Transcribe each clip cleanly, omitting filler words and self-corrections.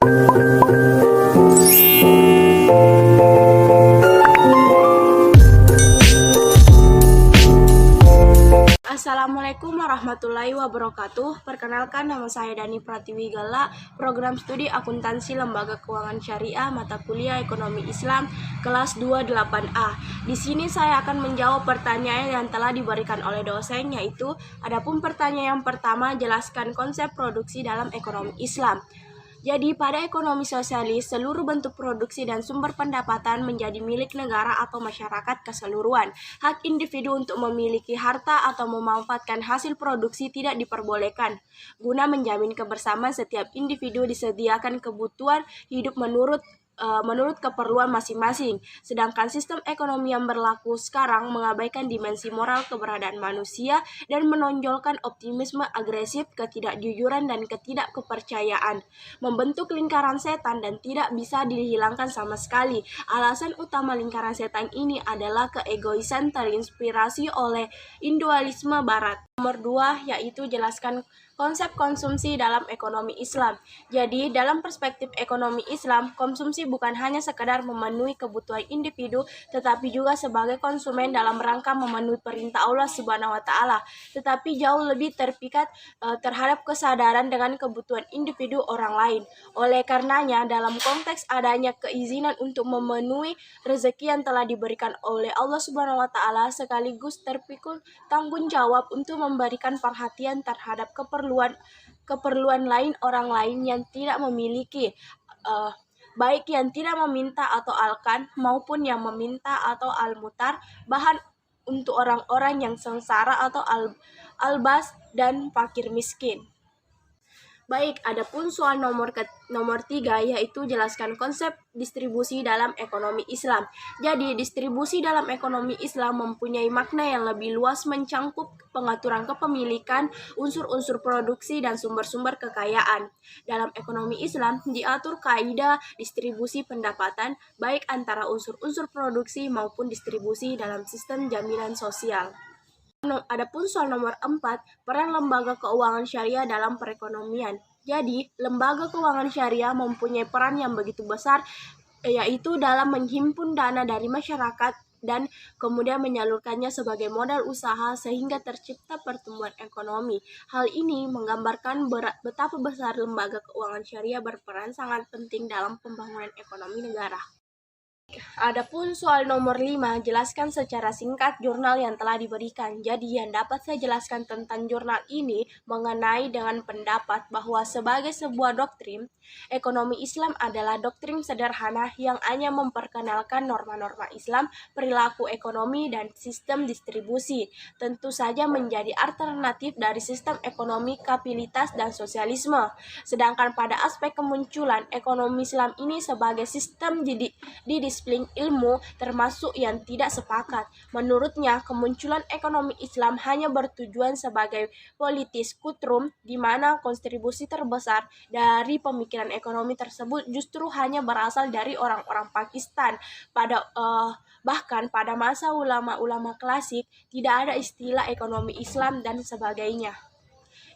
Assalamualaikum warahmatullahi wabarakatuh. Perkenalkan, nama saya Dani Pratiwi Gala, program studi akuntansi Lembaga Keuangan Syariah, mata kuliah Ekonomi Islam, kelas 28A. Di sini saya akan menjawab pertanyaan yang telah diberikan oleh dosen, yaitu adapun pertanyaan yang pertama, jelaskan konsep produksi dalam ekonomi Islam. Jadi, pada ekonomi sosialis, seluruh bentuk produksi dan sumber pendapatan menjadi milik negara atau masyarakat keseluruhan. Hak individu untuk memiliki harta atau memanfaatkan hasil produksi tidak diperbolehkan. Guna menjamin kebersamaan, setiap individu disediakan kebutuhan hidup menurut keperluan masing-masing. Sedangkan sistem ekonomi yang berlaku sekarang mengabaikan dimensi moral keberadaan manusia dan menonjolkan optimisme agresif, ketidakjujuran, dan ketidakkepercayaan. Membentuk lingkaran setan dan tidak bisa dihilangkan sama sekali. Alasan utama lingkaran setan ini adalah keegoisan terinspirasi oleh individualisme barat. Nomor 2, yaitu jelaskan konsep konsumsi dalam ekonomi Islam. Jadi, dalam perspektif ekonomi Islam, konsumsi bukan hanya sekadar memenuhi kebutuhan individu, tetapi juga sebagai konsumen dalam rangka memenuhi perintah Allah Subhanahu wa Ta'ala, tetapi jauh lebih terpikat terhadap kesadaran dengan kebutuhan individu orang lain. Oleh karenanya, dalam konteks adanya keizinan untuk memenuhi rezeki yang telah diberikan oleh Allah Subhanahu wa Ta'ala, sekaligus terpikul tanggung jawab untuk memberikan perhatian terhadap keperluan lain orang lain yang tidak memiliki, baik yang tidak meminta atau alkan maupun yang meminta atau almutar, bahan untuk orang-orang yang sengsara atau albas dan fakir miskin. Baik, adapun soal nomor 3, yaitu jelaskan konsep distribusi dalam ekonomi Islam. Jadi, distribusi dalam ekonomi Islam mempunyai makna yang lebih luas, mencangkup pengaturan kepemilikan, unsur-unsur produksi, dan sumber-sumber kekayaan. Dalam ekonomi Islam diatur kaidah distribusi pendapatan, baik antara unsur-unsur produksi maupun distribusi dalam sistem jaminan sosial. Adapun soal nomor 4, peran lembaga keuangan syariah dalam perekonomian. Jadi, lembaga keuangan syariah mempunyai peran yang begitu besar, yaitu dalam menghimpun dana dari masyarakat dan kemudian menyalurkannya sebagai modal usaha sehingga tercipta pertumbuhan ekonomi. Hal ini menggambarkan betapa besar lembaga keuangan syariah berperan sangat penting dalam pembangunan ekonomi negara. Adapun soal nomor 5, jelaskan secara singkat jurnal yang telah diberikan. Jadi, yang dapat saya jelaskan tentang jurnal ini mengenai dengan pendapat bahwa sebagai sebuah doktrin, ekonomi Islam adalah doktrin sederhana yang hanya memperkenalkan norma-norma Islam, perilaku ekonomi, dan sistem distribusi. Tentu saja menjadi alternatif dari sistem ekonomi kapitalitas dan sosialisme. Sedangkan pada aspek kemunculan, ekonomi Islam ini sebagai sistem disiplin ilmu termasuk yang tidak sepakat. Menurutnya, kemunculan ekonomi Islam hanya bertujuan sebagai politis kutrum, di mana kontribusi terbesar dari pemikiran ekonomi tersebut justru hanya berasal dari orang-orang Pakistan. Bahkan pada masa ulama-ulama klasik tidak ada istilah ekonomi Islam dan sebagainya.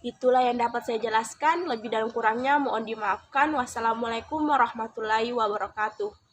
Itulah yang dapat saya jelaskan. Lebih dan kurangnya mohon dimaafkan. Wassalamualaikum warahmatullahi wabarakatuh.